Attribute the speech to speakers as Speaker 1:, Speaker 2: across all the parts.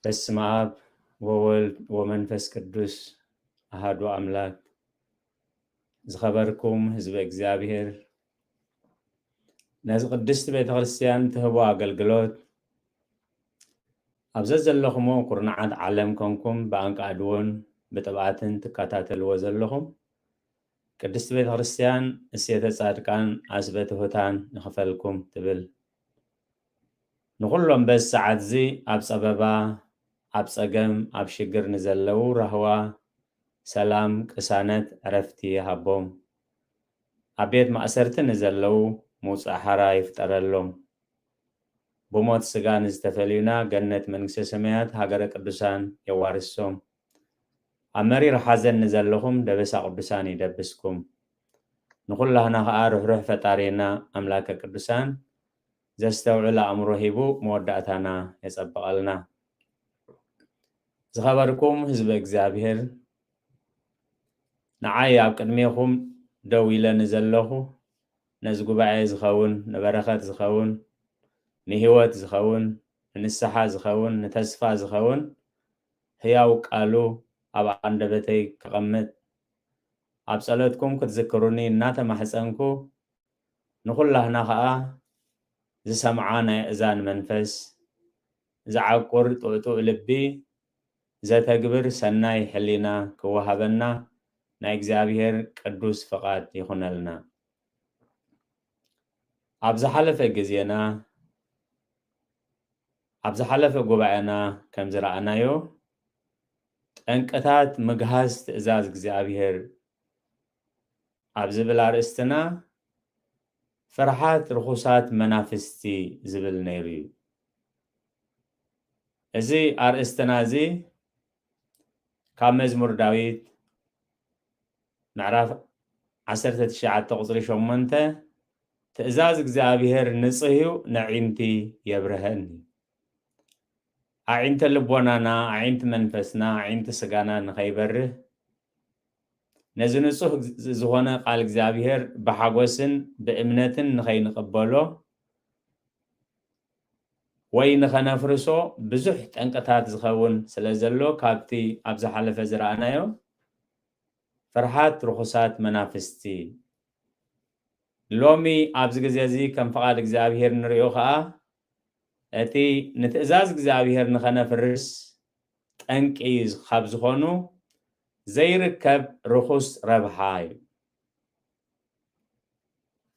Speaker 1: በስመ አብ ወወልድ ወመንፈስ ቅዱስ አሐዱ አምላክ። ዝኸበርኩም ህዝበ እግዚአብሔር ነዚ ቅድስቲ ቤተ ክርስቲያን ትህቦ አገልግሎት ኣብዚ ዘለኹሞ ኩርናዓት ዓለም ኮንኩም ብኣንቃድዎን ብጥብኣትን ትከታተልዎ ዘለኹም ቅድስቲ ቤተ ክርስቲያን እሴተ ጻድቃን ኣስበ ትሑታን ንኽፈልኩም ትብል ንኹሎም በዚ ሰዓት እዚ ኣብ ፀበባ ኣብ ፀገም ኣብ ሽግር ንዘለዉ ራህዋ ሰላም ቅሳነት ዕረፍቲ ሃቦም ኣብ ቤት ማእሰርቲ ንዘለዉ ምውፃእ ሓራ ይፍጠረሎም ብሞት ስጋ ንዝተፈልዩና ገነት መንግስተ ሰማያት ሃገረ ቅዱሳን የዋርሶም ኣብ መሪር ሓዘን ንዘለኹም ደበሳ ቅዱሳን ይደብስኩም ንኩላህና ከዓ ርኅሩሕ ፈጣሪና ኣምላከ ቅዱሳን ዘስተውዕል ኣእምሮ ሂቡ መወዳእታና የጸብቐልና። ዝኸበርኩም ህዝበ እግዚአብሔር ንዓይ ኣብ ቅድሜኹም ደው ኢለ ንዘለኹ ነዚ ጉባኤ ዝኸውን ንበረኸት ዝኸውን ንህይወት ዝኸውን ንንስሓ ዝኸውን ንተስፋ ዝኸውን ህያው ቃሉ ኣብ ኣንደበተይ ክቐምጥ ኣብ ጸሎትኩም ክትዝክሩኒ እናተማሕፀንኩ ንኩላህና ከዓ ዝሰምዓ ናይ እዛን መንፈስ ዝዓቁር ጥዕጡዕ ልቢ ዘተግብር ሰናይ ሕሊና ክወሃበና ናይ እግዚአብሔር ቅዱስ ፈቃድ ይኹነልና። ኣብ ዝሓለፈ ግዜና ኣብ ዝሓለፈ ጉባኤና ከም ዝረኣናዮ ጠንቅታት ምግሃዝ ትእዛዝ እግዚአብሔር ኣብ ዝብል ኣርእስትና ፍርሃት ርኩሳት መናፍስቲ ዝብል ነይሩ እዩ። እዚ ኣርእስትና እዚ ካብ መዝሙር ዳዊት ምዕራፍ 19 ቁፅሪ 8 ትእዛዝ እግዚአብሔር ንጽህዩ ነዒንቲ የብርህን ኣዒንቲ ልቦናና ኣዒንቲ መንፈስና ኣዒንቲ ስጋና ንኸይበርህ ነዚ ንጹህ ዝኾነ ቃል እግዚአብሔር ብሓጎስን ብእምነትን ንኸይንቕበሎ ወይ ንኸነፍርሶ ብዙሕ ጠንቅታት ዝኸውን ስለ ዘሎ ካብቲ ኣብ ዝሓለፈ ዝረኣናዮ ፍርሃት ርኩሳት መናፍስቲ ሎሚ ኣብዚ ግዜ እዚ ከም ፍቓድ እግዚአብሔር ንሪኦ ከዓ እቲ ንትእዛዝ እግዚአብሔር ንኸነፍርስ ጠንቂ ካብ ዝኾኑ ዘይርከብ ርኩስ ረብሓ እዩ።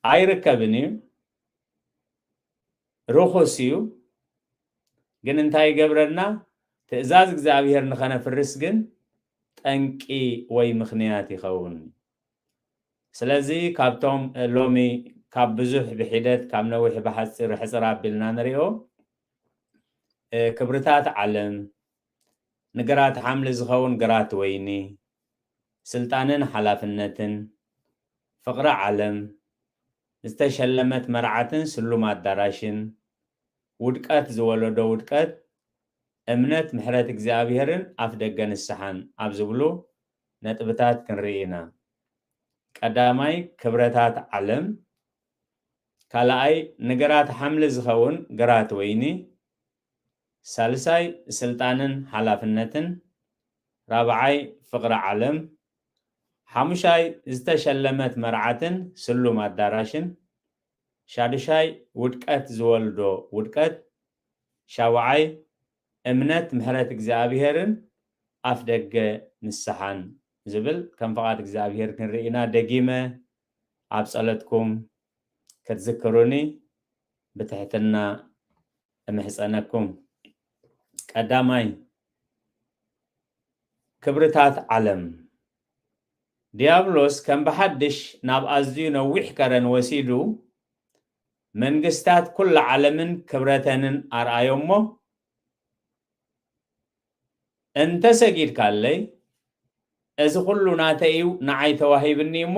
Speaker 1: ኣይርከብን እዩ ርኩስ እዩ ግን እንታይ ይገብረና ትእዛዝ እግዚአብሔር ንኸነፍርስ ግን ጠንቂ ወይ ምኽንያት ይኸውን። ስለዚ ካብቶም ሎሚ ካብ ብዙሕ ብሒደት ካብ ነዊሕ ብሓፂር ሕፅር ኣቢልና ንሪኦ ክብርታት ዓለም ንግራት ሓምሊ ዝኸውን ግራት ወይኒ ስልጣንን ሓላፍነትን ፍቅሪ ዓለም ዝተሸለመት መርዓትን ስሉም ኣዳራሽን ውድቀት ዝወለዶ ውድቀት እምነት ምሕረት እግዚአብሔርን ኣፍ ደገ ንስሓን ኣብ ዝብሉ ነጥብታት ክንርኢ ኢና። ቀዳማይ ክብረታት ዓለም፣ ካልኣይ ንግራት ሓምሊ ዝኸውን ግራት ወይኒ፣ ሳልሳይ ስልጣንን ሓላፍነትን፣ ራብዓይ ፍቅሪ ዓለም፣ ሓሙሻይ ዝተሸለመት መርዓትን ስሉም ኣዳራሽን፣ ሻድሻይ ውድቀት ዝወልዶ ውድቀት፣ ሻውዓይ እምነት ምሕረት እግዚአብሔርን ኣፍ ደገ ንስሓን ዝብል ከም ፍቓድ እግዚአብሔር ክንርኢና ደጊመ ኣብ ጸሎትኩም ክትዝክሩኒ ብትሕትና እምሕፀነኩም። ቀዳማይ ክብርታት ዓለም ዲያብሎስ ከም ብሓድሽ ናብ ኣዝዩ ነዊሕ ከረን ወሲዱ መንግስታት ኩሉ ዓለምን ክብረተንን ኣርኣዮሞ እንተሰጊድካለይ እዚ ኩሉ ናተይ እዩ ንዓይ ተዋሂብኒ እሞ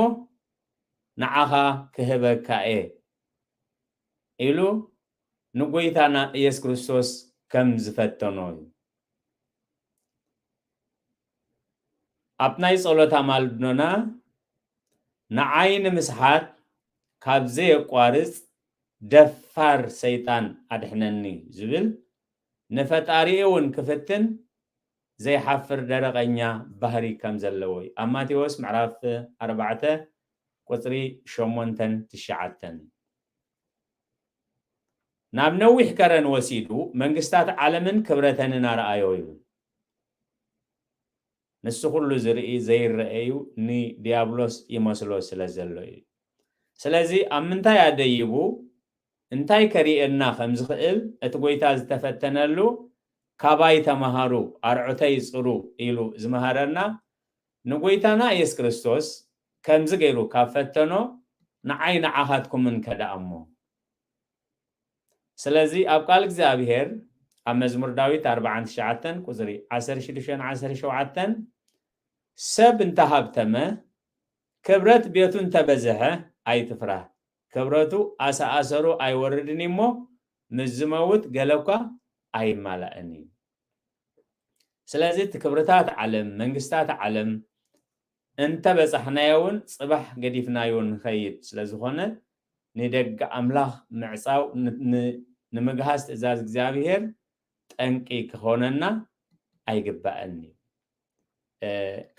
Speaker 1: ንዓኻ ክህበካ እየ ኢሉ ንጎይታና ኢየሱስ ክርስቶስ ከም ዝፈተኖ እዩ። ኣብ ናይ ጸሎት ኣማልዶና ንዓይ ንምስሓት ካብ ዘየቋርፅ ደፋር ሰይጣን ኣድሕነኒ ዝብል نفتاريون كفتن زي حفر درقنيا بحري كم زلوي أما تيوس معرف 4 قطري شمونتن تشعتن ناب نوح كرن وسيدو منقستات عالمن كبرتن نار آيوي نسو كله زرئي زي الرأيو ني ديابلوس يمسلو سلازلوي سلازي أمنتا ياديبو انتاي كريئنا خمز خئل اتقويتاز تفتنلو كاباي تمهارو أرعوتي صرو إلو زمهارنا نقويتانا يس كريستوس كمز غيرو كافتنو نعين عهدكم من كدا أمو سلازي أبقال እግዚአብሔር ኣብ መዝሙር ዳዊት 49 ቁጽሪ 16-17 ሰብ እንተሃብተመ ክብረት ቤቱ እንተበዝሐ ኣይትፍራህ ክብረቱ ኣሰኣሰሩ ኣይወርድን እሞ ምዝመውት ገለኳ ኣይማላእኒ ስለዚህ ክብረታት ዓለም መንግስታት ዓለም እንተ በጻሕናዮን ጽባሕ ገዲፍናዮን ኸይድ ስለዝኾነ ንደግ ኣምላኽ ምዕጻው ንምግሃስ ትእዛዝ እግዚአብሔር ጠንቂ ክኾነና ኣይግባአኒ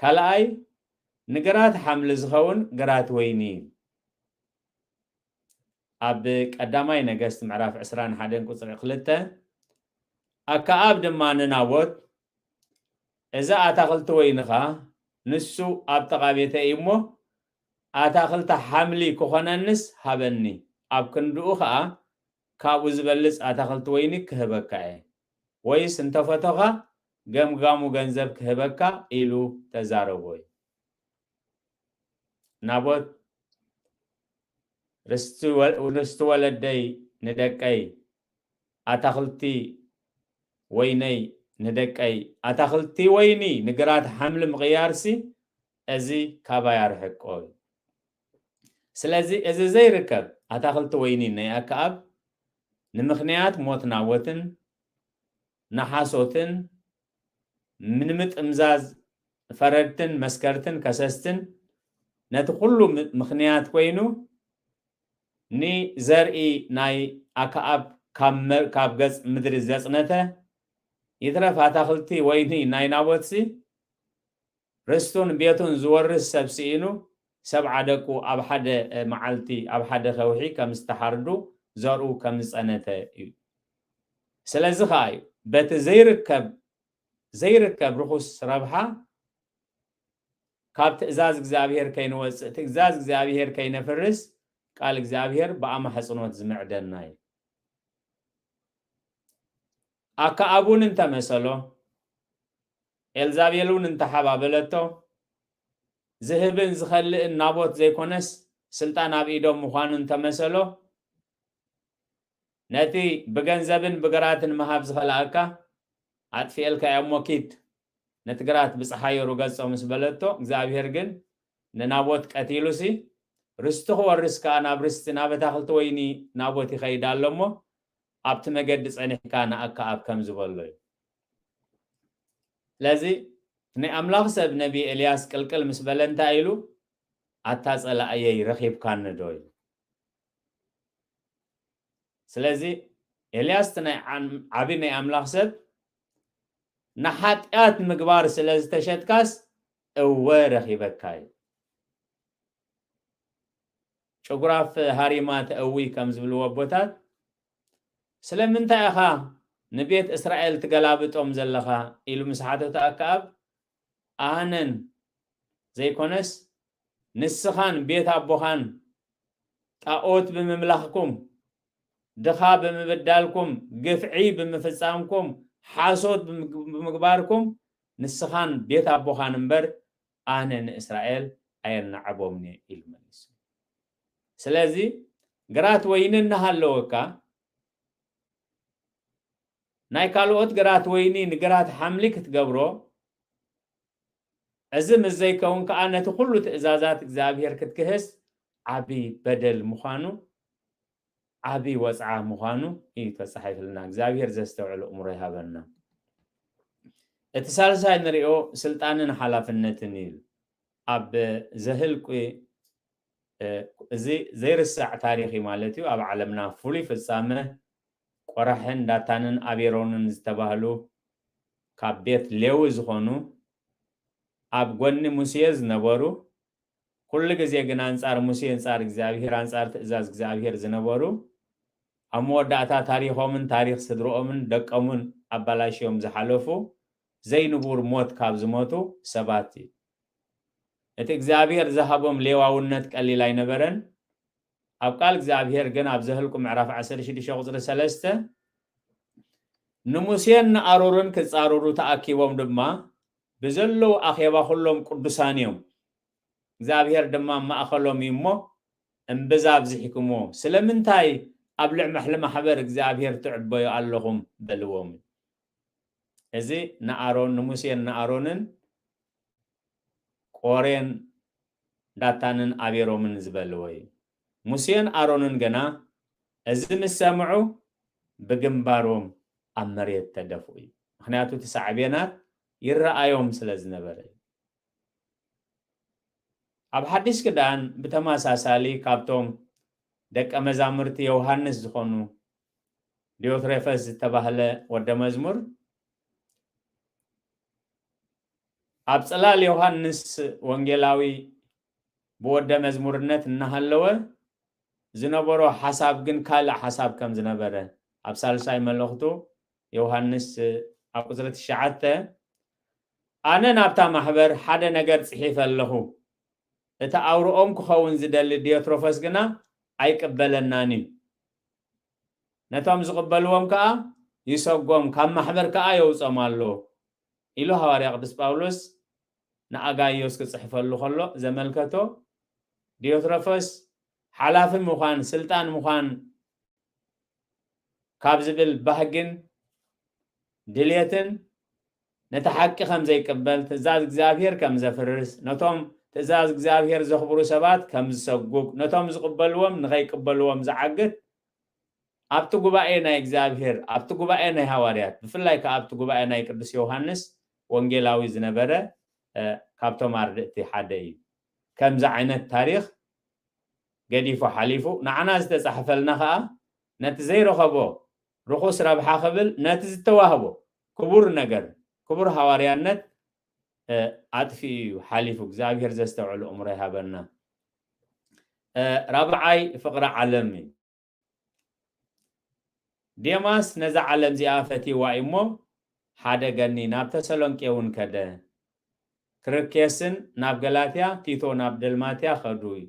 Speaker 1: ካልኣይ ንግራት ሓምሊ ዝኸውን ግራት ወይኒ ኣብ ቀዳማይ ነገስት ምዕራፍ 21 ቁጽሪ 2 ኣከኣብ ድማ ንናቦት እዛ ኣታኽልቲ ወይንኻ ንሱ ኣብ ተቓቤተ እሞ ኣታኽልቲ ሓምሊ ክኾነንስ ሃበኒ ኣብ ክንድኡ ከዓ ካብኡ ዝበልጽ ኣታኽልቲ ወይኒ ክህበካ እየ ወይስ እንተፈተኻ ገምጋሙ ገንዘብ ክህበካ ኢሉ ተዛረቦይ ናቦት ርስቲ ወለደይ ንደቀይ ኣታኽልቲ ወይነይ ንደቀይ ኣታኽልቲ ወይኒ ንግራት ሓምሊ ምቕያርሲ እዚ ካባይ ኣርሕቆ ስለዚ እዚ ዘይርከብ ኣታኽልቲ ወይኒ ናይ ኣከኣብ ንምኽንያት ሞት ናቦትን نحاسوتن منمت امزاز فردتن مسكرتن كسستن نتخلو مخنيات كوينو ني زرعي ناي أكاب كاب غز مدر الزيصنته يترف هتاخلتي ويني ناي نابوتسي رستون بيتون زورس سبسينو 7 دقو أب حد معلتي أب حد خوحي كمستحردو زارو كمسأنته سلازي خاي بات زيركب رخص ربحة كاب تأزاز እግዚአብሔር كينوز تأزاز እግዚአብሔር كينفرس قال እግዚአብሔር بأما حصنوت زمعدناي أكابون انت مسلو إلزابيلون انت حبابلتو زهبن زخلق النابوت زي كونس سلطان أبيدو مخانو انت مسلو نتي بغنزبن بغراتن مهاب زخلاكا عطفيلكا يا موكيت نتغرات بصحايرو غصو مسبلتو እግዚአብሔር ግን ነናቦት ቀቲሉሲ ርስትኹ ወርስካ ናብርስትና በታኽልቲ ወይኒ ናቦት ይኸይዳለሞ ኣብቲ መገዲ ጸኒሕካ ንኣከኣብ ከም ዝበሎዩ ለዚ ናይ ኣምላኽ ሰብ ነቢ ኤልያስ ቅልቅል ምስ በለ እንታይ ኢሉ ኣታጸላእየይ ረኺብካኒ ዶ ኢሉ ስለዚህ ኤልያስ ናይ ዓቢ ናይ ኣምላኽ ሰብ ንሓጢኣት ምግባር ስለዝተሸጥካስ እወ ረኺበካ እዩ ጨጉራፍ ሃሪማ ተእዊ ከም ዝብልዎ ቦታት ስለምንታይ ኢኻ ንቤት እስራኤል ትገላብጦም ዘለኻ ኢሉ ምስ ሓተቱ ኣከኣብ ኣነን ዘይኮነስ ንስኻን ቤት ኣቦኻን ጣዖት ብምምላኽኩም ድኻ ብምብዳልኩም ግፍዒ ብምፍጻምኩም ሓሶት ብምግባርኩም ንስኻን ቤት ኣቦኻን እምበር ኣነ ንእስራኤል ኣየናዕቦምኒ ኢሉ መሊሱ ስለዚ ግራት ወይኒ እናሃለወካ ናይ ካልኦት ግራት ወይኒ ንግራት ሓምሊ ክትገብሮ እዚ ምስ ዘይከውን ከዓ ነቲ ኩሉ ትእዛዛት እግዚኣብሔር ክትክህስ ዓቢ በደል ምዃኑ ዓቢ ወፅዓ ምዃኑ እዩ ተጻሒፍልና እግዚኣብሔር ዘስተውዕል እምሮ ይሃበና እቲ ሳልሳይ ንሪኦ ስልጣንን ሓላፍነትን እዩ ኣብ ዘህልቂ እዚ ዘይርሳዕ ታሪኽ ማለት እዩ ኣብ ዓለምና ፍሉይ ፍጻመ ቆራሕን ዳታንን አቤሮንን ዝተባህሉ ካብ ቤት ሌዊ ዝኾኑ ኣብ ጎኒ ሙሴ ዝነበሩ ኩሉ ግዜ ግን አንጻር ሙሴ አንጻር እግዚአብሔር አንጻር ትእዛዝ እግዚአብሔር ዝነበሩ ኣብ መወዳእታ ታሪኾምን ታሪክ ስድሮኦምን ደቀሙን ኣባላሽዮም ዝሓለፉ ዘይንቡር ሞት ካብ ዝሞቱ ሰባት እዩ እቲ እግዚአብሔር ዝሃቦም ሌዋውነት ቀሊል ኣይነበረን ኣብ ቃል እግዚአብሔር ግን ኣብ ዘህልቁ ምዕራፍ 16 ቁፅሪ 3 ንሙሴን ንኣሮንን ክፃረሩ ተኣኪቦም ድማ ብዘለው ኣኼባ ኩሎም ቅዱሳን እዮም እግዚአብሔር ድማ ማእኸሎም እሞ እምብዛ ኣብዝሕክሞ ስለምንታይ ኣብ ልዕመሕሊ ማሕበር እግዚአብሔር ትዕበዩ ኣለኹም በልዎም እዚ ንኣሮን ንሙሴን ንኣሮንን ቆሬን ዳታንን አቤሮምን ዝበልዎ እዩ ሙሴን ኣሮንን ገና እዚ ምስ ሰምዑ ብግንባሮም ኣብ መሬት ተደፍኡ እዩ ምክንያቱ እቲ ሳዕቤናት ይረኣዮም ስለ ዝነበረ እዩ ኣብ ሓድሽ ክዳን ብተመሳሳሊ ካብቶም ደቀ መዛሙርቲ ዮሃንስ ዝኾኑ ዲዮትሬፈስ ዝተባህለ ወደ መዝሙር ኣብ ጽላል ዮሃንስ ወንጌላዊ ብወደ መዝሙርነት እናሃለወ ዝነበሮ ሓሳብ ግን ካልእ ሓሳብ ከም ዝነበረ ኣብ ሳልሳይ መልእኽቱ ዮሃንስ ኣብ ቁፅሪ 9 ኣነ ናብታ ማሕበር ሓደ ነገር ጽሒፈ ኣለኹ እቲ ኣውርኦም ክኸውን ዝደሊ ዲዮትሮፈስ ግና ኣይቅበለናን እዩ ነቶም ዝቕበልዎም ከዓ ይሰጎም ካብ ማሕበር ከዓ የውፆም ኣሎ ኢሉ ሐዋርያ ቅዱስ ጳውሎስ ንኣጋዮስ ክጽሕፈሉ ከሎ ዘመልከቶ ዲዮትሮፈስ ሓላፊ ምዃን ስልጣን ምዃን ካብ ዝብል ባህግን ድልየትን ነቲ ሓቂ ከም ዘይቅበል ትእዛዝ እግዚአብሔር ከም ዘፍርስ ነቶም ትእዛዝ እግዚአብሔር ዘኽብሩ ሰባት ከም ዝሰጉግ ነቶም ዝቕበልዎም ንኸይቅበልዎም ዝዓግት ኣብቲ ጉባኤ ናይ እግዚአብሔር ኣብቲ ጉባኤ ናይ ሐዋርያት ብፍላይ ከዓ ኣብቲ ጉባኤ ናይ ቅዱስ ዮሃንስ ወንጌላዊ ዝነበረ ካብቶም ኣርድእቲ ሓደ እዩ ከምዚ ዓይነት ታሪክ ገዲፉ ሓሊፉ ንዓና ዝተጻሕፈልና ከዓ ነቲ ዘይረኸቦ ርኹስ ረብሓ ክብል ነቲ ዝተዋህቦ ክቡር ነገር ክቡር ሐዋርያነት ኣጥፊ እዩ ሓሊፉ እግዚአብሔር ዘስተውዕሉ እምሮ ይሃበና ራብዓይ ፍቅሪ ዓለም እዩ ዴማስ ነዛ ዓለም እዚኣ ፈቲዋ እሞ ሓደ ገኒ ናብ ተሰሎንቄ እውን ከደ ክርኬስን ናብ ገላትያ ቲቶ ናብ ደልማትያ ኸዱ እዩ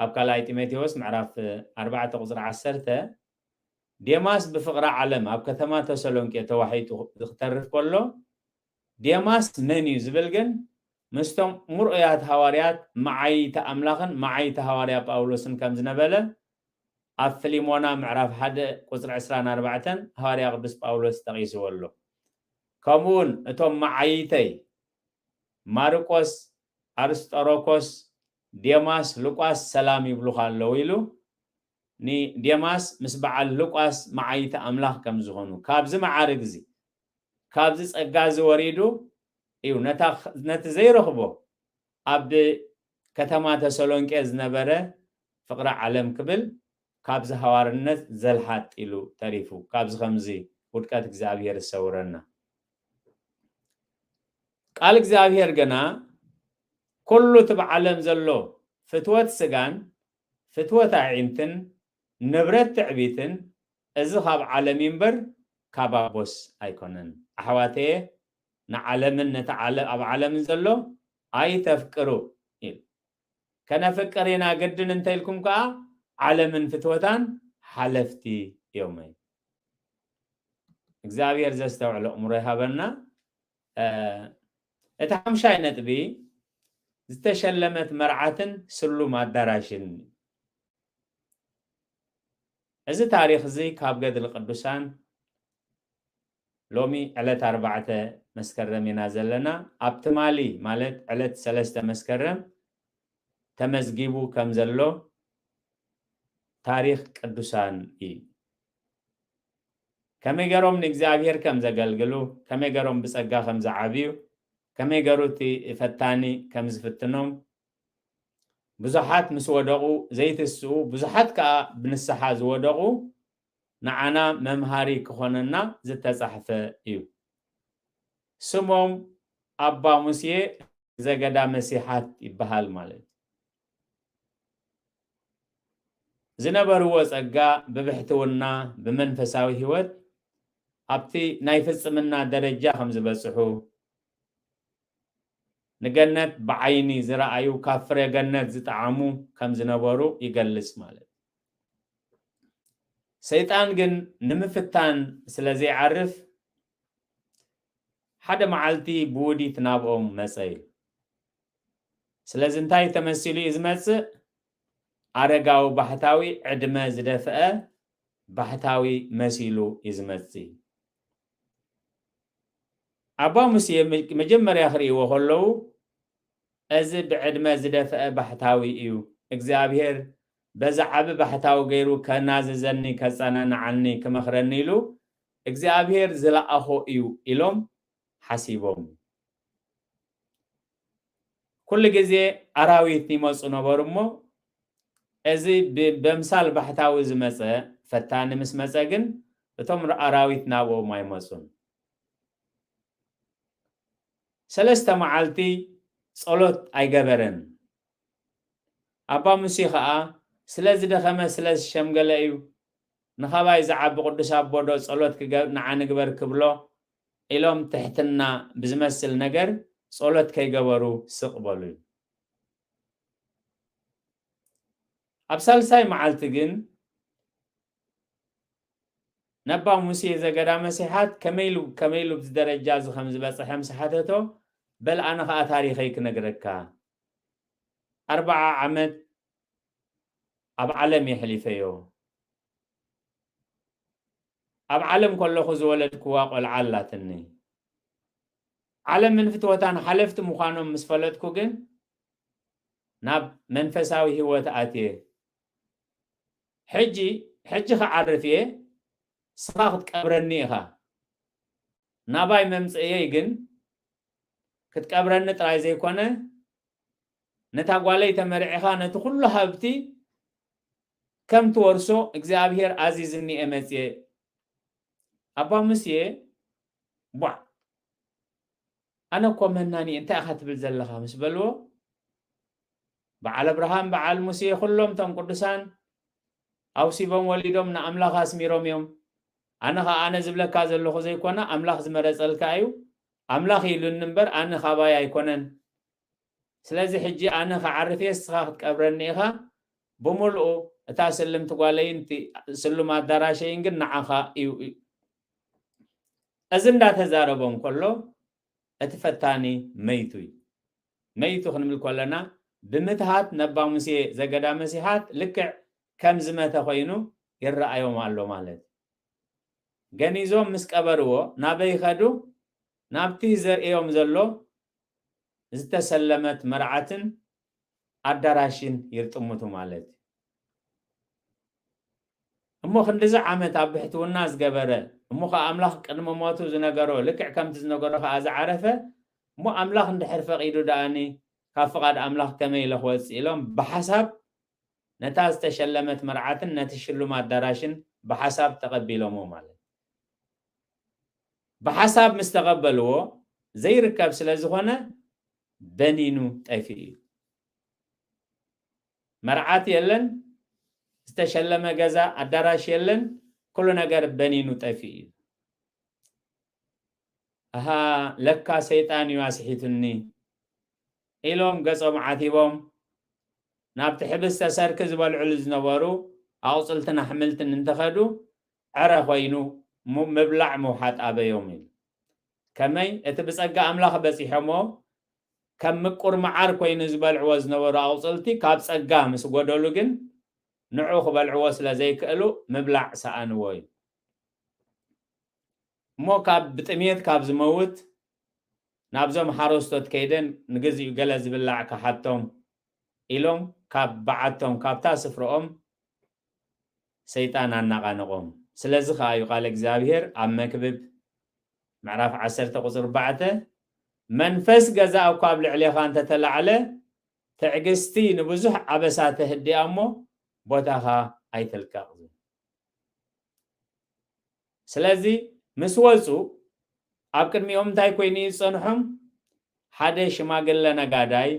Speaker 1: ኣብ ካልኣይ ጢሞቴዎስ ምዕራፍ 4 ቁፅሪ 10 ዴማስ ብፍቅሪ ዓለም ኣብ ከተማ ተሰሎንቄ ተዋሒጡ ዝኽተርፍ ከሎ ዴማስ መን እዩ ዝብል ግን ምስቶም ሙርኡያት ሐዋርያት መዓይተ ኣምላኽን መዓይተ ሐዋርያ ጳውሎስን ከም ዝነበለ ኣብ ፊሊሞና ምዕራፍ 1 ቁፅሪ 24 ሐዋርያ ቅዱስ ጳውሎስ ጠቒስዎ ኣሎ ከምኡውን እቶም መዓይተይ ማርቆስ አርስጦሮኮስ ዴማስ ሉቃስ ሰላም ይብሉኻ ኣለዉ ኢሉ ዴማስ ምስ በዓል ሉቃስ መዓይተ ኣምላኽ ከም ዝኾኑ ካብዚ መዓርግ እዚ ካብዚ ጸጋ ዝወሪዱ እዩ ነቲ ዘይረኽቦ ኣብ ከተማ ተሰሎንቄ ዝነበረ ፍቅሪ ዓለም ክብል ካብዚ ሐዋርነት ዘልሓጥ ኢሉ ተሪፉ ካብዚ ከምዚ ውድቀት እግዚአብሔር ዝሰውረና ቃል እግዚአብሔር ገና ኩሉ እቲ ብዓለም ዘሎ ፍትወት ስጋን ፍትወት ኣዒንትን ንብረት ትዕቢትን እዚ ካብ ዓለም እምበር ካብ ኣቦስ ኣይኮነን ኣሕዋተየ ንዓለምን ነቲ ኣብ ዓለምን ዘሎ ኣይተፍቅሩ ኢሉ ከነፍቅር ኢና ግድን እንተኢልኩም ከዓ ዓለምን ፍትወታን ሓለፍቲ እዮም እግዚአብሔር ዘስተውዕሎ እምሮ ይሃበና እቲ ሓምሻይ ነጥቢ ዝተሸለመት መርዓትን ስሉም ኣዳራሽን እዚ ታሪክ እዚ ካብ ገድሊ ቅዱሳን ሎሚ ዕለት 4 መስከረም ኢና ዘለና ኣብ ትማሊ ማለት ዕለት 3 መስከረም ተመዝጊቡ ከም ዘሎ ታሪክ ቅዱሳን እዩ ከመይ ገሮም ንእግዚአብሔር ከም ዘገልግሉ ከመይ ገሮም ብጸጋ ከም ዝዓብዩ ከመይ ገሩ እቲ ፈታኒ ከም ዝፍትኖም ብዙሓት ምስ ወደቁ ዘይትስኡ ብዙሓት ከዓ ብንስሓ ዝወደቁ نعنا ممهاري كخوننا زت صحفة إيو سموم أبا موسى زجدا مسيحات يبهال مالت زنبرو وزقا ببحثونا بمنفساوي هوت أبتي نايفز منا درجة خمس بسحو نجنت بعيني زرعيو كافر جنت زتعامو كم زنبرو يجلس مالت سيطان جن نمفتان سلازي عرف حدا معلتي بودي تنابهم مسائل سلازنتاي تمثيلي إزمتس أرجعو بحثاوي عدما زدفأ بحثاوي مسيلو إزمتسي أبا موسى مجمر يخري وخلو أزد عدما زدفأ بحثاوي إيو إكزابير بزعب بحثاوي غيرو كناززني كسانا عني كمخرني له إكزابير زلا أخو إيو إلوم حسيبهم كل جزء أراويت نمص نبرمو أزي بمثال بحثاوي زمسة فتان مس مسجن بتمر أراويت نابو ما يمصون سلسة معلتي صلوت أي جبرن أبا مسيخة سلز دخمة سلز شمجلأيو نخباي زعب قدس أبودو صلوت نعان جبر كبلو إلهم تحتنا بزمسل نجر صلوت كي جبرو سقبلو أبسال ساي معلتجن نبا موسى زجدا مسيحات كميلو بدرجة ز خمس بس مسيحاته بل أنا خا تاريخي كنجركا 4 عمد أب عالم يحلفيو أب عالم كله خز ولد كواق والعلاتني عالم من فتوتان حلفت مخانم مسفلتكو جن ناب منفساوي هو تأتيه حجي خعرفيه سخاخت قبرنيها ناباي ممصيه جن كتقبرن طراي زيكونه نتاغوالي تمرعخا نت كل حبتي كم تورسو اغزابير عزيزني امصيه ابا مسيه بوا انا كومناني انت اخت بالزلخا مس بلو بعل ابراهيم بعل موسى كلهم تم قدسان او سيبم وليدهم ناملاخ اسميروم يوم أنا زبلك كذا اللي خزي كونا أملاخ زمرز الكايو أملاخ يلون نمبر أنا خبايا يكونن سلازي حجي أنا خعرفي السخاخت كبرنيها بملؤ تاسلم تقالين تي سلمات دراشين جن نعخا أزم دا تزاربهم كله أتفتاني ميتو خنمل كلنا بمتهات نبا مسي زجدا مسيحات لك كم زمته خوينو يرأيو مالو مالت جنيزوم مسكبرو نابي خدو نابتي زرئيوم زلو زتسلمت مرعتن أدراشين يرتمتو مالت أمو خندز عمت أبحتو الناس قبره أمو خا أملاخ قدم مواتو زنقرو لكع كم تزنقرو خاز عرفه مو أملاخ ندحر فقيدو داني كافقاد أملاخ كمي لخوز إلهم بحسب نتاز تشلمت مرعتن نتشلو ما أدراشين بحسب تقبلومو مالت بحسب مستقبلو زي ركاب سلازخونه بنينو طيفي مرعات يلن استشلم جزا أدراش يلن كل نجار بنينو طيفي لكا سيطان يواسحيتني إلهم قصوا معاتيبهم نابت حبس تساركز بالعلز نوارو أوصلتنا حملتن انتخدو عرفينو مبلع موحات أبا يومين كمي اتبسقى أملاخ بسيحمو كم مقر معار كوين زبال عوز نورا أوصلتي كابسقى مسقودولو جن نعوخ بالعوز لزي كألو مبلع سأنوي مو كاب بتميت كاب زموت نابزوم حاروستوت كيدن نقزي يقلز باللع كحتهم إلهم كاب بعدتهم كاب تاسفرهم سيطان النقانقهم سلازي خايو قال اكزابير أما كبب معرف 10 قصر بعته منفس جزاء قابل عليه خان تتلعله تعجستي نبزح عبساته هدي أمو بوتاها أي تلقاقزو ስለዚህ ምስ ወፁ ኣብ ቅድሚኦም እንታይ ኮይኑ ይፀንሖም ሓደ ሽማግለ ነጋዳይ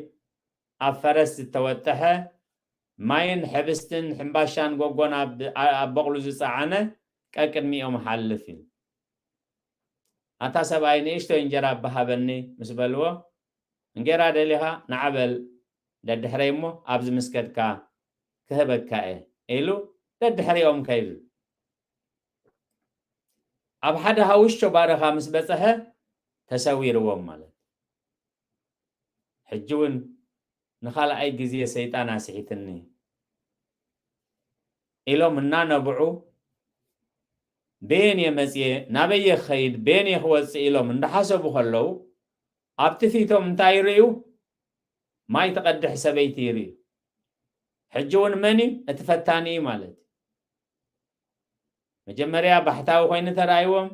Speaker 1: ኣብ ፈረስ ዝተወጠሐ ማይን ሕብስትን ሕምባሻን ጎጎን ኣብ በቕሉ ዝፀዓነ ቅድሚኦም ሓልፍ እዩ ኣታ ሰብኣይ ንእሽቶ እንጀራ ባሃበኒ ምስ በልዎ እንጀራ ደሊኻ ንዓበል ደድሕረይ እሞ ኣብዚ ምስከድካ ክህበካ እየ ኢሉ ደድሕሪኦም ከይዱ ኣብ ሓደ ሃውሽቶ ባረኻ ምስ በፀሐ ተሰዊርዎም ማለት ሕጂ እውን ንኻልኣይ ግዜ ሰይጣን ኣስሒትኒ ኢሎም እናነብዑ ቤን የመፅየ ናበየ ክኸይድ ቤን የክወፅእ ኢሎም እንዳሓሰቡ ከለዉ ኣብቲ ፊቶም እንታይ ይርዩ ማይ ተቐድሕ ሰበይቲ ይርዩ ሕጂ እውን መን እዩ እቲ ፈታኒ እዩ ማለት መጀመርያ ባሕታዊ ኮይኑ ተራእይዎም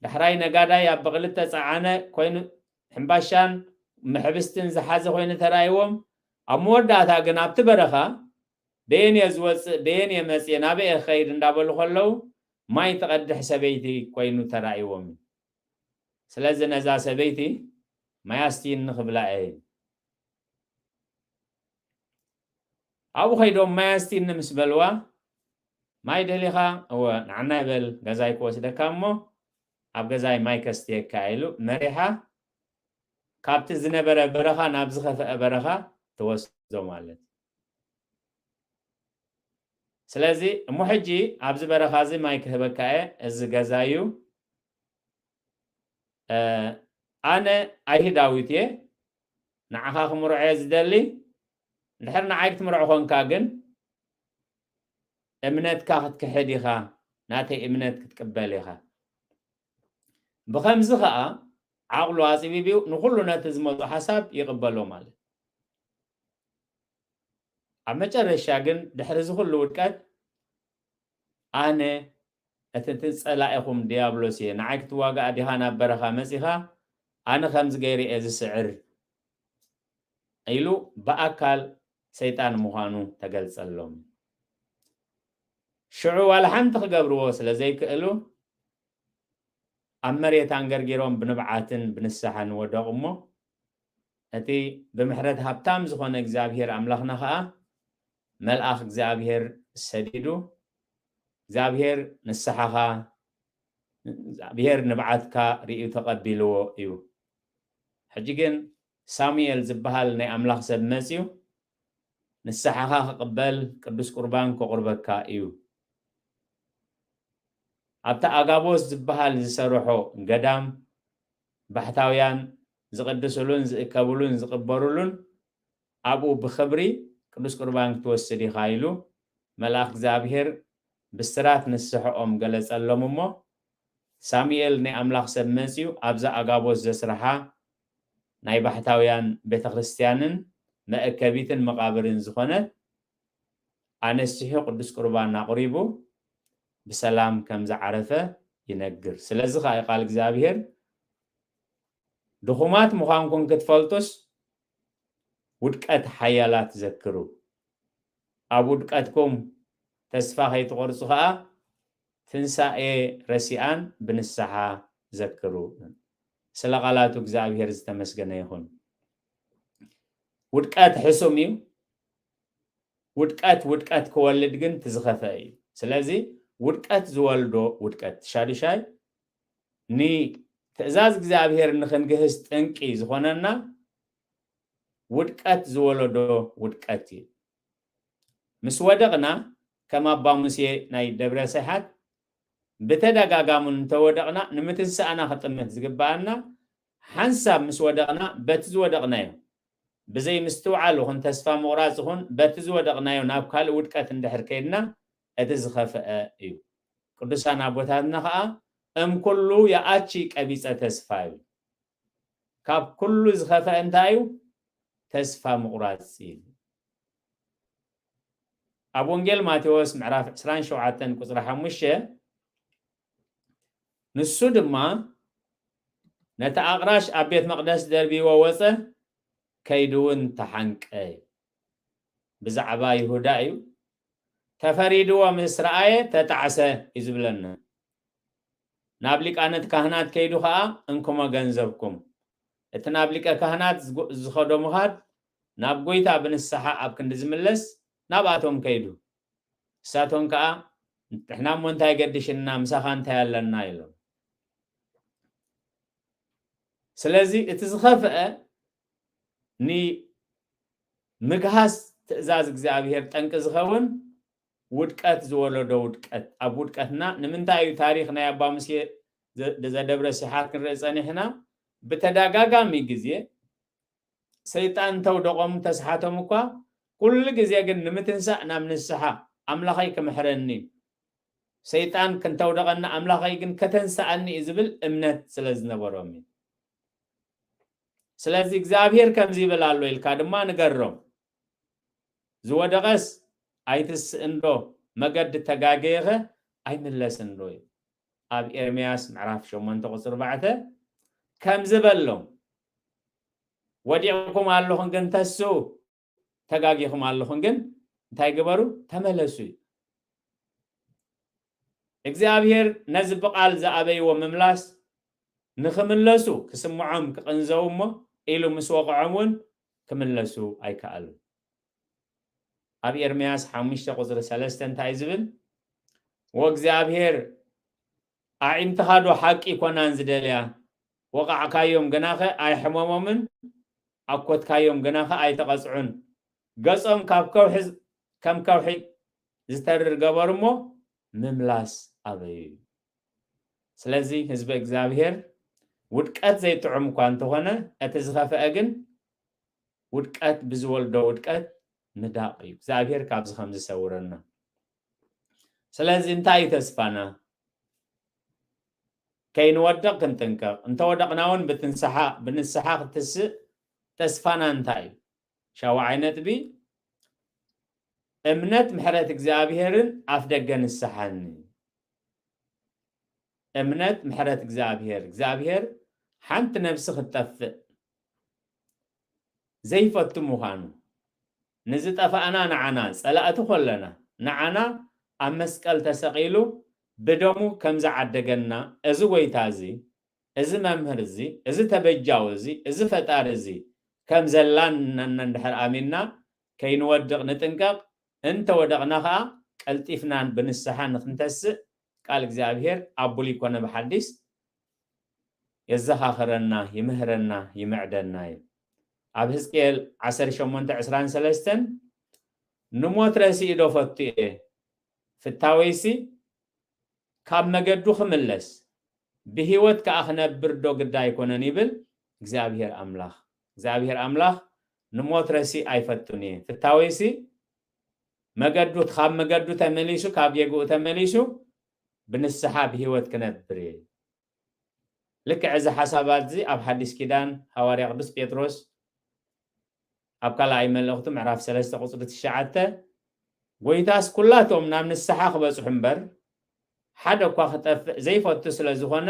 Speaker 1: ዳሕራይ ነጋዳይ ኣብ በቕሊ ተፀዓነ ኮይኑ ሕምባሻን ምሕብስትን ዝሓዘ ኮይኑ ተራእይዎም ኣብ መወዳእታ ግን ኣብቲ በረኻ ቤን እየ ዝወፅእ ቤን እየ መፅየ ናበየ ክኸይድ እንዳበሉ ከለዉ ማይ ተቐድሕ ሰበይቲ ኮይኑ ተራእይዎም ስለዚ ነዛ ሰበይቲ ማያስቲን ንኽብላ እየ ኣብኡ ከይዶም ማያስቲን ምስ በልዋ ማይ ደሊኻ እወ ንዓና ይበል ገዛይ ክወስደካ እሞ ኣብ ገዛይ ማይ ከስትየካ ኢሉ መሪሓ ካብቲ ዝነበረ በረኻ ናብ ዝኸፍአ በረኻ ተወስዶ ማለት ስለዚ እሞ ሕጂ ኣብዚ በረኻ እዚ ማይ ክህበካ እየ እዚ ገዛ እዩ ኣነ ኣይሁዳዊት እየ ንዓኻ ክምርዖ እየ ዝደሊ ድሕሪ ንዓይ ክትምርዖ ኮንካ ግን እምነትካ ክትክሕድ ኢኻ ናተይ እምነት ክትቅበል ኢኻ ብከምዚ ከዓ ዓቕሉ ኣፅቢብዩ ንኩሉ ነቲ ዝመፁ ሓሳብ ይቕበሎ ማለት ኣብ መጨረሻ ግን ድሕሪ ዝኩሉ ውድቀት ኣነ እቲ ትፀላኢኹም ዲያብሎስ እየ ንዓይ ክትዋጋእ ዲኻ ናብ በረኻ መፂኻ ኣነ ከምዚ ገይረ እየ ዝስዕር ኢሉ ብኣካል ሰይጣን ምዃኑ ተገልፀሎም ሽዑ ዋላ ሓንቲ ክገብርዎ ስለ ዘይክእሉ ኣብ መሬት አንገርጊሮም ብንብዓትን ብንስሓን ወደቑ እሞ እቲ ብምሕረት ሃብታም ዝኾነ እግዚኣብሔር ኣምላኽና ከዓ መልኣኽ እግዚኣብሔር ሰዲዱ እግዚኣብሔር ንስሓኻ እግዚኣብሔር ንብዓትካ ርእዩ ተቐቢልዎ እዩ ሕጂ ግን ሳሙኤል ዝበሃል ናይ ኣምላኽ ሰብ መፅዩ ንስሓኻ ክቕበል ቅዱስ ቁርባን ከቑርበካ እዩ ኣብታ ኣጋቦስ ዝበሃል ዝሰርሖ ገዳም ባሕታውያን ዝቅድስሉን ዝእከብሉን ዝቕበሩሉን ኣብኡ ብክብሪ ቅዱስ ቁርባን ክትወስድ ኢኻ ኢሉ መልኣኽ እግዚኣብሔር ብስራት ንስሕኦም ገለፀሎም እሞ ሳሙኤል ናይ ኣምላኽ ሰብ መፅዩ ኣብዛ ኣጋቦስ ዘስርሓ ናይ ባሕታውያን ቤተክርስትያንን መእከቢትን መቃብርን ዝኾነት ኣነስሒሑ ቅዱስ ቁርባን ኣቕሪቡ بسلام كم زعرفة ينقر سلازخ أي قال እግዚአብሔር دخومات مخانكم كتفلتوس ودقت حيالات تذكروا أب ودقتكم تسفا خيتقرصو خا تنساء رسيان بنسحا ذكروا سلقالاتو እግዚአብሔር ዝተመስገነ ይሁን ውድቀት ሕሱም እዩ ውድቀት ክወልድ ግን ትዝኸፈ እዩ ስለዚ ውድቀት ዝወልዶ ውድቀት ሻድሻይ ኒ ትእዛዝ እግዚአብሔር ንኽንግህስ ጥንቂ ዝኾነና ውድቀት ዝወለዶ ውድቀት እዩ ምስ ወደቕና ከም ኣባ ሙሴ ናይ ደብረ ሰሓት بتدقاقام تودقنا نمتنسأنا خطمت زقبانا حنساب مسودقنا بتزودقنا بزي مستوعل وخن تسفى مغرازهن بتزودقنا نابكال ودكات اندحر كيدنا اتزخف ايو قدسانا بوتاتنا خا ام كلو يأتشي كبيسة تسفى كاب كلو زخف انتايو تسفى مغرازين أبو انجيل ماتيوس معراف عسران شوعاتن كسر حموشة نسود ما نتأغراش أبيت مقدس دربي ووصة كيدون تحنك أي بزعبا يهودايو تفريدو ومسرائي تتعسى يزبلنا نابليك أنا كهنات كيدو خا أنكم جنزبكم اتنابليك كهنات زخدو مهاد ناب قويتا بنسحا أب كند زملس ناباتهم كيدو ساتهم كا احنا منتهي قدشنا مسخان تيالنا يلو سلازي اتزخفأ ني مجهز تأزاز እግዚአብሔር ጠንቅ ዝኸውን ውድቀት ዝወለዶ ውድቀት ኣብ ውድቀትና ንምንታይ ታሪክ ናይ ኣባ ሙሴ ዘደብረ ሲሓት ክንርኢ ፀኒሕና ብተደጋጋሚ ግዜ ሰይጣን ተውደቆም ተስሓቶም እኳ ኩሉ ግዜ ግን ንምትንሳእ ናብ ንስሓ ኣምላኸይ ክምሕረኒ ሰይጣን ክንተውደቐና ኣምላኸይ ግን ከተንሳኣኒ ዝብል እምነት ስለ ዝነበሮም ስለዚ እግዚአብሔር ከምዚ ይብል ኣሎ ኢልካ ድማ ንገሮም ዝወደቀስ ኣይትስእንዶ መገድ ተጋገየኸ ኣይምለስንዶ ኣብ ኤርምያስ ምዕራፍ 8 ቁፅር 4 ከም ዝበሎም ወዲዕኩም ኣለኹን ግን ተሱ ተጋጊኹም ኣለኹን ግን እንታይ ግበሩ ተመለሱ እግዚአብሔር ነዚ በቃል ዝኣበይዎ ምምላስ ንኽምለሱ ክስምዖም ክቕንዘው እሞ ኢሉ ምስ ወቕዖም እውን ክምለሱ ኣይከኣሉ ኣብ ኤርምያስ 5 ቁፅሪ 3 እንታይ ዝብል ወእግዚአብሔር ኣዒንትኻዶ ሓቂ ኮናን ዝደልያ ወቃዕካዮም ገናኸ ኣይሕመሞምን ኣኮትካዮም ገናኸ ኣይተቐፅዑን ገጾም ካብ ከውሒ ከም ከውሒ ዝተርር ገበሩ እሞ ምምላስ ኣበዩ ስለዚ ህዝቢ እግዚአብሔር ውድቀት ዘይጥዑም እኳ እንተኾነ እቲ ዝኸፍአ ግን ውድቀት ብዝወልዶ ውድቀት ምዳቕ እዩ እግዚአብሔር ካብዚ ከም ዝሰውረና ስለዚ እንታይ እዩ ተስፋና ከይንወድቕ ክንጥንቀቕ እንተወደቕና እውን ብንስሓ ክትስእ ተስፋና እንታይ እዩ ሻውዓይ ነጥቢ እምነት ምሕረት እግዚአብሔርን ኣፍ ደገ ንስሓኒ እምነት ምሕረት እግዚአብሔር ሓንቲ ነፍሲ ክትጠፍእ ዘይፈቱ ምዃኑ ንዝጠፋእና ንዓና ፀላእቲ ኮለና ንዓና ኣብ መስቀል ተሰቂሉ ብደሙ ከም ዝዓደገና እዚ ጎይታ እዚ እዚ መምህር እዚ እዚ ተበጃው እዚ ፈጣሪ እዚ ከም ዘላና እንድሕር ኣሚንና ከይንወድቕ ንጥንቀቕ እንተወደቕና ከዓ ቀልጢፍና ብንስሓ ንክንተስእ ቃል እግዚአብሔር ኣቡል ይኮነ ብሓዲስ የዘኻኽረና ይምህረና ይምዕደና እዩ ኣብ ሕዝቅኤል 18:23 ንሞት ረሲኢ ዶ ፈቱ እየ ፍታወይሲ ካብ መገዱ ክምለስ ብሂወት ከዓ ክነብር ዶ ግዳ ኣይኮነን ይብል እግዚአብሔር ኣምላኽ ንሞት ረሲኢ ኣይፈቱን እየ ፍታወይሲ መገዱ ካብ መገዱ ተመሊሱ ካብ የግኡ ተመሊሱ ብንስሓ ብሂወት ክነብር እየ ልክዕ እዚ ሓሳባት እዚ ኣብ ሓዲስ ኪዳን ሃዋርያ ቅዱስ ጴጥሮስ ኣብ ካልኣይ መልእኽቱ ምዕራፍ 3 ቁፅሪ 9 ጎይታስ ኩላቶም ናብ ንስሓ ክበፅሑ እምበር ሓደ እኳ ክጠፍእ ዘይፈቱ ስለ ዝኾነ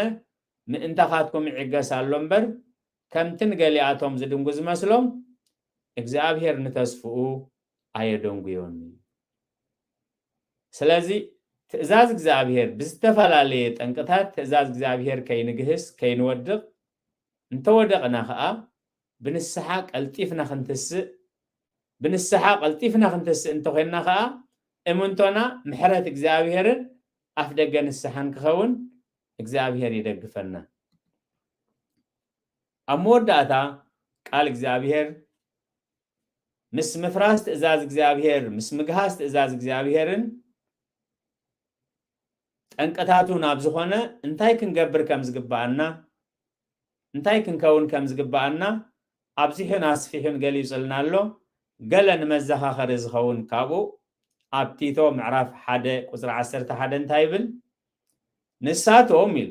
Speaker 1: ምእንታኻትኩም ይዕገስ ኣሎ እምበር ከምቲ ንገሊኣቶም ዝድንጉ ዝመስሎም እግዚአብሔር ንተስፍኡ ኣየደንጉዮን ስለዚ ትእዛዝ እግዚአብሔር ብዝተፈላለየ ጠንቅታት ትእዛዝ እግዚአብሔር ከይንግህስ ከይንወድቕ እንተወደቕና ከዓ ብንስሓ ቀልጢፍና ክንትስእ እንተኮይንና ከዓ እምንቶና ምሕረት እግዚአብሔርን ኣፍ ደገ ንስሓን ክኸውን እግዚአብሔር ይደግፈና ኣብ መወዳእታ ቃል እግዚአብሔር ምስ ምፍራስ ትእዛዝ እግዚአብሔር ምስ ምግሃስ ትእዛዝ እግዚአብሔርን ጠንቅታቱ ናብ ዝኾነ እንታይ ክንገብር ከም ዝግባአና እንታይ ክንከውን ከም ዝግባአና ኣብዚሕን ኣስፊሕን ገሊጹልና ኣሎ ገለ ንመዘኻኸሪ ዝኸውን ካብኡ ኣብ ቲቶ ምዕራፍ 1 ቁፅሪ 11 እንታይ ይብል ንሳቶም ኢሉ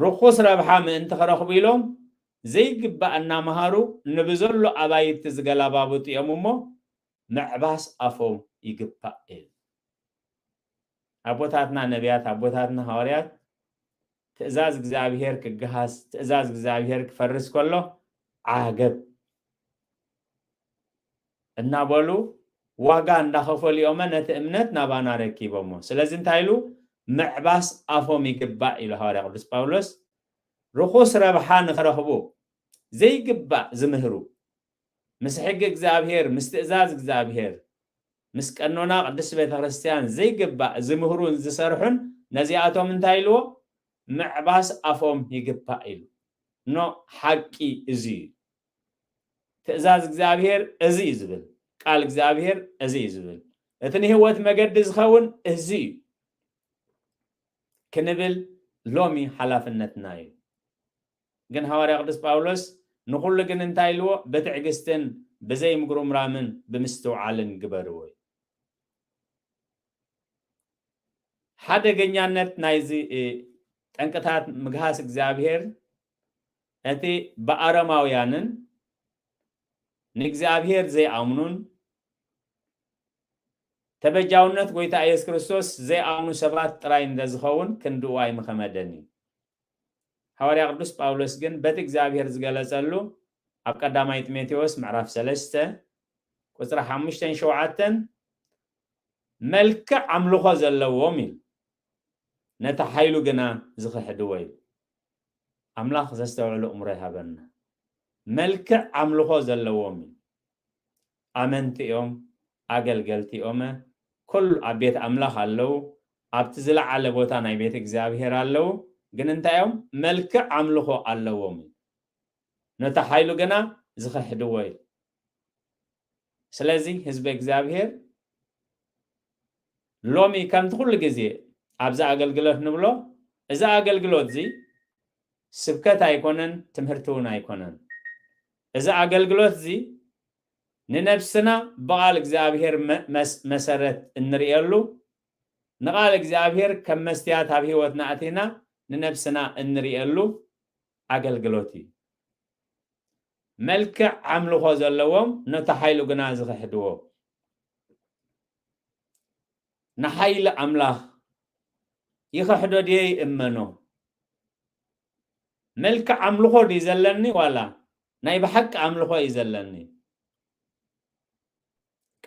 Speaker 1: ርኩስ ረብሓ ምእንቲ ክረኽቡ ኢሎም ዘይግባእ እናምሃሩ ንብዘሎ ኣባይቲ ዝገላባብጡ እዮም እሞ ምዕባስ ኣፎም ይግባእ እዩ ኣቦታትና ነቢያት ኣቦታትና ሃዋርያት ትእዛዝ እግዚአብሔር ክግሃስ ትእዛዝ እግዚአብሔር ክፈርስ ከሎ ዓገብ እናበሉ ዋጋ እንዳኸፈሉ እዮም ነቲ እምነት ናባና ረኪቦሞ ስለዚ እንታይ ኢሉ معباس أفهم يقبع إلى هاري قدس باولوس رخوص ربحان خرخبو زي قبع زمهرو مسحق اكزابهير مستئزاز اكزابهير مسكنونا قدس بيت خريستيان زي قبع زمهرون زسرحن نزياتهم انتايلو معباس أفهم يقبع إلو نو حقي إزي تأزاز اكزابهير إزي زبل قال اكزابهير إزي زبل اتني هوت مقدز خون إزي كنبل لومي حلافنتنا إلو جن هواري قدس باولوس نقول لك انتايلو بتعقستن بزي مقروم رامن بمستوعالن قبروي حدا جنيانت نايزي انكتات مقهاس اكزابهير اتي بأرماويانن نكزابهير زي آمنون تبجاونت قويتا ايس كريستوس زي آمنو سبات تراين دزخون كندواي مخمدني حواري قدس باولوس جن بت اكزابهير زغلصلو اب قداماي تيموثيوس معرف 3 قصر 5 شوعتن ملك عملخو زلووم نتا حيلو جنا زخحدوي املاخ زستوعلو امره هبنا ملك عملخو زلووم امنتيوم اغلغلتيوم كل ابيت املاخ الله ابتزلع على بوتا ناي بيت اغزابير الله ግን እንታዮም መልክዕ አምልኾ ኣለዎም ነታ ኃይሉ ገና ዝኸሕድዎ እዩ ስለዚ ህዝቢ እግዚአብሔር ሎሚ ከምቲ ኩሉ ግዜ ኣብዛ ኣገልግሎት ንብሎ እዛ ኣገልግሎት እዚ ስብከት ኣይኮነን ትምህርቲ እውን ኣይኮነን እዛ ኣገልግሎት እዚ ንነፍስና በቃል እግዚአብሔር መሰረት እንሪየሉ ንቃል እግዚአብሔር ከም መስትያት ኣብ ህይወትና ኣቲና ንነፍስና እንሪየሉ ኣገልግሎት እዩ መልክዕ ዓምልኾ ዘለዎም ነታ ሓይሉ ግና ዝኽሕድዎ ንሓይሊ ኣምላኽ ይኽሕዶ ድየ ይእመኖ መልክዕ ዓምልኾ ድዩ ዘለኒ ዋላ ናይ ብሓቂ ኣምልኾ እዩ ዘለኒ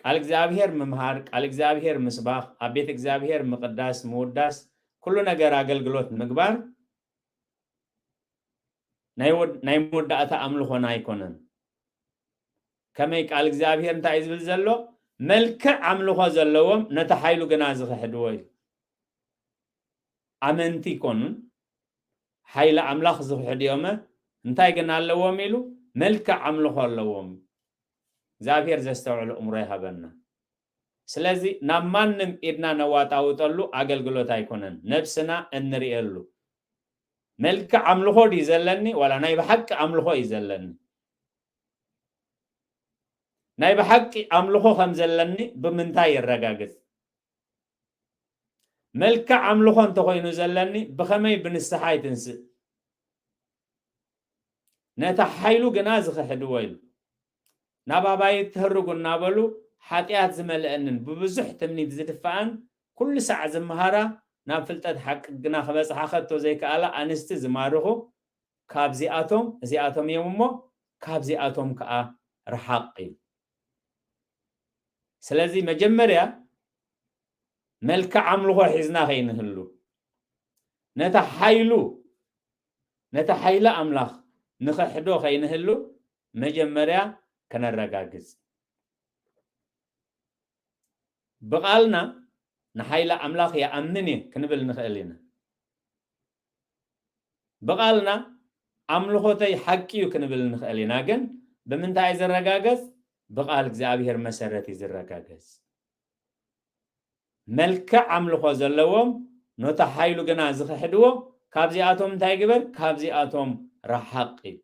Speaker 1: ቃል እግዚአብሔር መምሃር ቃል እግዚአብሔር ምስባኽ ኣብ ቤት እግዚአብሔር ምቅዳስ ምውዳስ ኩሉ ነገር ኣገልግሎት ምግባር ናይ መወዳእታ ኣምልኾና ኣይኮነን ከመይ ቃል እግዚአብሔር እንታይ እዩ ዝብል ዘሎ መልክዕ ኣምልኾ ዘለዎም ነታ ሓይሉ ግና ዝኽሕድዎ እዩ ኣመንቲ ይኮኑን ሓይሊ ኣምላኽ ዝኽሕድዮም እንታይ ግን ኣለዎም ኢሉ መልክዕ ኣምልኾ ኣለዎም እግዚአብሔር ዘስተውዕሉ እምሮ ይሃበና ስለዚ ናብ ማንም ኢድና ነዋጣውጠሉ ኣገልግሎት ኣይኮነን ነፍስና እንሪየሉ መልክዕ ኣምልኾ ድዩ ዘለኒ ዋላ ናይ ብሓቂ ኣምልኾ እዩ ዘለኒ ናይ ብሓቂ ኣምልኾ ከም ዘለኒ ብምንታይ ይረጋግፅ መልክዕ ኣምልኾ እንተኮይኑ ዘለኒ ብኸመይ ብንስሓ ይትንስእ ነታ ሓይሉ ግና ዝኽሕድዎ ኢሉ ናብ ኣባይ ትህርጉ እናበሉ ሓጢኣት ዝመልአንን ብብዙሕ ትምኒት ዝድፋኣን ኩሉ ሰዓት ዝመሃራ ናብ ፍልጠት ሓቂ ግና ክበፅሓ ከቶ ዘይከኣላ ኣንስቲ ዝማርኹ ካብዚኣቶም እዚኣቶም እዮም እሞ ካብዚኣቶም ከዓ ረሓቕ እዩ ስለዚ መጀመርያ መልክዕ ኣምልኾ ሒዝና ከይንህሉ ነታ ሓይሊ ኣምላኽ ንኽሕዶ ከይንህሉ መጀመርያ ከነረጋግፅ ብቃልና ንሓይሊ ኣምላኽ ይኣምን እየ ክንብል ንኽእል ኢና ብቃልና ኣምልኾተይ ሓቂ እዩ ክንብል ንኽእል ኢና ግን ብምንታይ ዝረጋገፅ ብቃል እግዚአብሔር መሰረት እዩ ዝረጋገፅ መልክዕ ኣምልኾ ዘለዎም ነታ ሓይሉ ግና ዝኽሕድዎ ካብዚኣቶም እንታይ ግበር ካብዚኣቶም ረሓቕ እዩ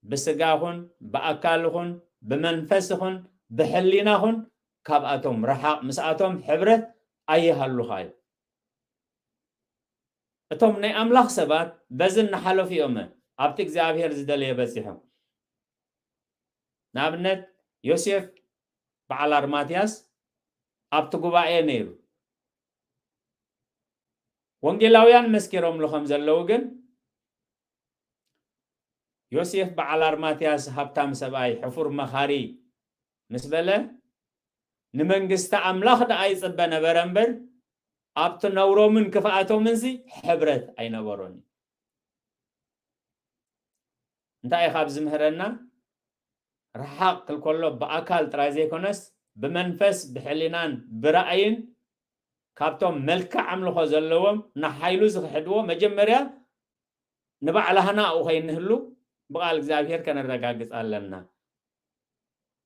Speaker 1: ብስጋኹን ብኣካልኹን ብመንፈስኹን ብሕሊናኹን ካብኣቶም ረሓቕ ምስኣቶም ሕብረት ኣይሃሉኻ እዩ እቶም ናይ ኣምላኽ ሰባት በዚ እናሓለፉ እዮም ኣብቲ እግዚአብሔር ዝደለየ በፂሖም ንኣብነት ዮሴፍ በዓል ኣርማትያስ ኣብቲ ጉባኤ ነይሩ ወንጌላውያን መስኪሮምሉ ከም ዘለዉ ግን ዮሴፍ በዓል ኣርማትያስ ሃብታም ሰብኣይ ሕፉር መኻሪ ምስ በለ ንመንግስቲ ኣምላኽ ደኣ ይፅበ ነበረ እምበር أبت نورو من كفاءته منزي حبرت أي نبروني انت أي خابز مهرنا رحاق الكلو بأكل ترازي كونس بمنفس بحلينان برأيين كابتم ملكة عملو خزلوهم نحايلو زخدوه مجمريا نبع لهنا أو خين هلو بقال زابير كان الرجاجس قالنا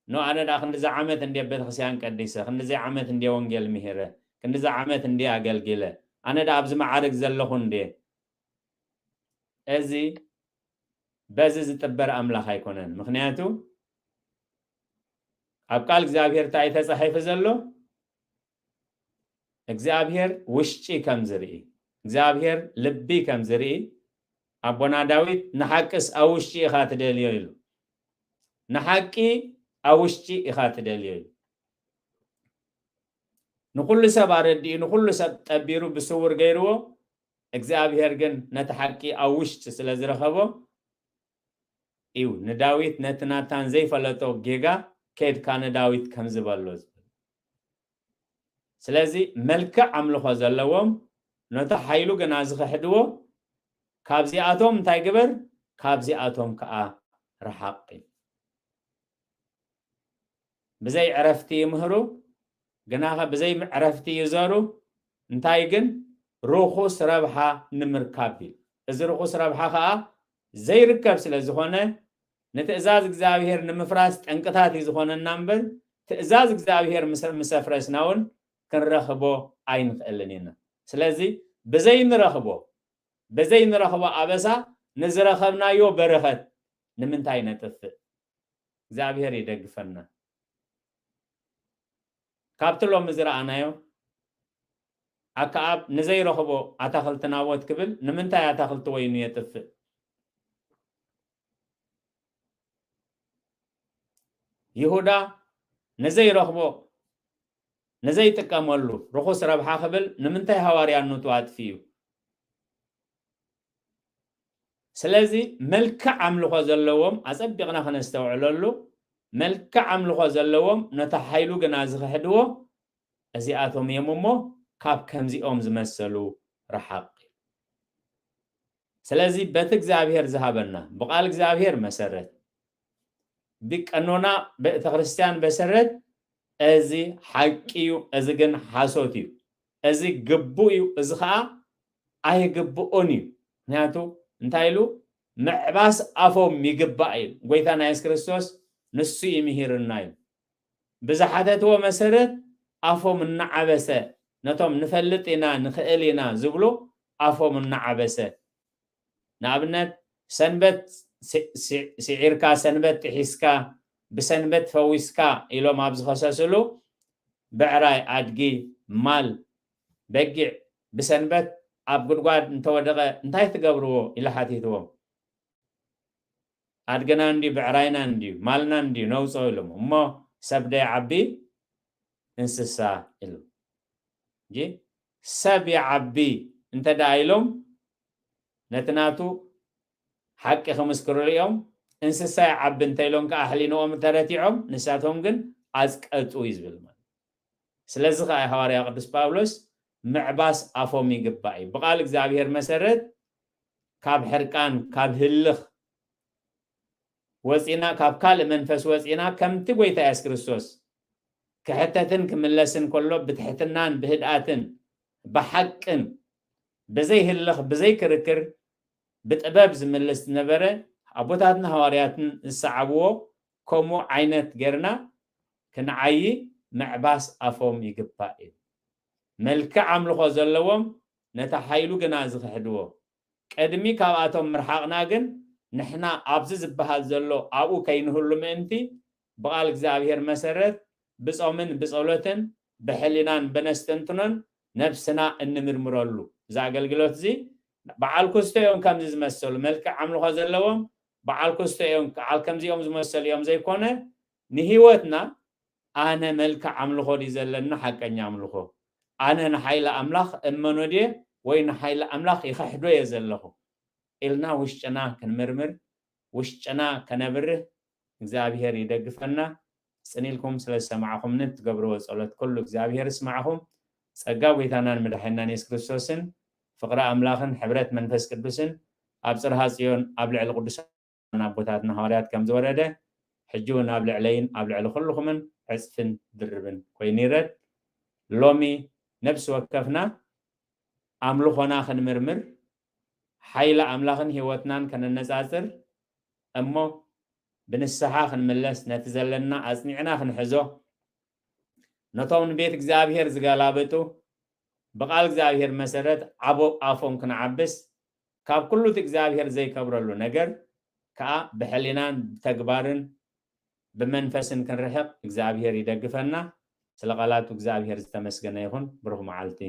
Speaker 1: نو أنا داخل نزع عمت عندي بيت خسيان كديسة خن نزع عمت عندي وانجيل مهرة كن نزع عمت عندي أقل جيلة أنا دا أبز معارك زلهم دي أزي بزز تبر أملاخ هيكونن مخنياتو أبقال زابير تايته صحيح زلو እግዚአብሔር ውሽጪ ከም ዝርኢ እግዚአብሔር ልቢ ከም ዝርኢ አቦና ዳዊት ንሐቅስ አውሽጪ ኢኻ ትደልዮ ኢሉ ንሐቂ አውሽጪ ኢኻ ትደልዮ ኢሉ ንኩሉ ሰብ አረዲኡ ንኩሉ ሰብ ጠቢሩ ብስውር ገይርዎ እግዚአብሔር ግን ነቲ ሐቂ አውሽጪ ስለ ዝረኸቦ እዩ ንዳዊት ነቲ ናታን ዘይፈለጦ ጌጋ ከድካ ንዳዊት ከም ዝበሎ ስለዚህ መልክዕ አምልኾ ዘለዎም ነታ ኃይሉ ገና ዝኽሕድዎ ካብዚኣቶም እንታይ ግበር ካብዚኣቶም ከዓ ረሓቕ ብዘይ ዕረፍቲ ይምህሩ ግናኸ ብዘይ ዕረፍቲ ይዘሩ እንታይ ግን ርኹስ ረብሓ ንምርካብ ኢሉ እዚ ርኹስ ረብሓ ከዓ ዘይርከብ ስለ ዝኾነ ንትእዛዝ እግዚአብሔር ንምፍራስ ጠንቅታት እዩ ዝኾነና እምበር ትእዛዝ እግዚአብሔር ምስ ኣፍረስና እውን ክንረኽቦ ኣይንኽእልን ስለዚህ በዘይ ንረኽቦ ኣበሳ ንዝረኸብናዮ በረኸት ንምንታይ ነጥፍእ እግዚአብሔር ይደግፈና ካብቲ ሎሚ ዝረኣናዮ ኣከኣብ ንዘይረኽቦ ኣታኽልትና ወት ክብል ንምንታይ ኣታኽልቲ ወይኑ የጥፍእ ይሁዳ ንዘይረኽቦ نزي تكملو رخص ربح خبل نمنتهي هواريا نتواتفيو سلازي ملك عملو خزلوهم أصبقنا خنستوعللو ملك عملو خزلوهم نتحايلو جنازخ حدوه أزياتهم يمومو كاب كمزي زمسلو رحق سلازي بتك زابير ذهبنا بقالك زابير مسرت بك أنونا بتخرستيان بسرت أزي حقيو أزي جن حاسوتيو أزي جبويو أزي خا أي جبونيو نهاتو انتايلو معباس أفهم يجبائل قويتانا يس كريستوس نسو يمهير النايل بزحاتت هو مسرت أفهم النعبسة نتوم نفلتنا نخيلنا زبلو أفهم النعبسة نابنت سنبت سعيركا سنبت حسكا بسنبت فويسكا إلو ما بزخصصلو بعراي أدقي مال بقع بسنبت أبقرقاد انتودغة انتاي تقبرو إلا حاتيتوهم أدقنا ندي بعراينا ندي مالنا ندي نوصو إلو أما سبدي عبي انسسا إلو جي سبي عبي انت دايلوم نتناتو حق خمسكرو اليوم انسسا عب انتيلون كأهلين ومترتيعهم نساتهم جن أزكأتو يزبل مال سلازق أي حواري قدس باولوس معباس أفهم يقبعي بقالك زابير مسرد كاب حركان كاب هلخ وزينا كاب كال منفس وزينا كم تقوي تأس كريستوس كحتتن كملسن كله بتحتنان بهدآتن بحقن بزي هلخ بزي كركر بتقباب زملس نبره أبوتاتنا هوارياتن السعبو كومو عينت جرنا كنعي معباس أفهم يقبائي ملك عملو خزلوهم نتحايلو جنازخ حدوه قدمي كاواتهم مرحقنا جن نحنا أبزز بهال زلو أبو كينهولو منتي بقالك زابير مسرت بصومن بصولتن بحلينان بنستنتنن نفسنا انمرمرلو زاقل قلوت زي بعال كستيون كم زي مسلو ملك عملو خزلوهم بعال كستيون عال كم زي يوم مسل يوم زي كونه نهيوتنا أنا ملك عملو خدي زلنا حقا يعملو خو أنا نحيل أملاخ إمانو دي وين نحيل أملاخ يخحدو يزلخو إلنا وشنا كنمرمر وشنا كنبره እግዚአብሔር ይደግፈና ጽኒልኩም ስለሰማعكم نتقبروا صلاه كل እግዚአብሔር اسمعهم ጸጋ ጎይታናን መድኃኒትናን ኢየሱስ ክርስቶስን ፍቅሪ ኣምላኽን ሕብረት መንፈስ ቅዱስን ኣብ ጽርሐ ጽዮን ኣብ ልዕሊ ቅዱሳን ኣቦታትና ሐዋርያት ከም ዝወረደ ሕጂ እውን ኣብ ልዕለይን ኣብ ልዕሊ ኩልኹምን ዕፅፍን ድርብን ኮይኑ ይረድ ሎሚ ነፍሲ ወከፍና ኣምልኾና ክንምርምር ሓይሊ ኣምላኽን ህይወትናን ከነነጻጽር እሞ ብንስሓ ክንምለስ ነቲ ዘለና ኣጽኒዕና ክንሕዞ ነቶም ንቤት እግዚአብሔር ዝገላበጡ በቃል እግዚአብሔር መሰረት ዓቦ ኣፎም ክንዓብስ ካብ ኩሉ እግዚአብሔር ዘይከብረሉ ነገር ከዓ ብሕሊናን ብተግባርን ብመንፈስን ክንርሕቕ እግዚአብሔር ይደግፈና ስለ ቃላቱ እግዚአብሔር ዝተመስገነ ይኹን ብሩኽ መዓልቲ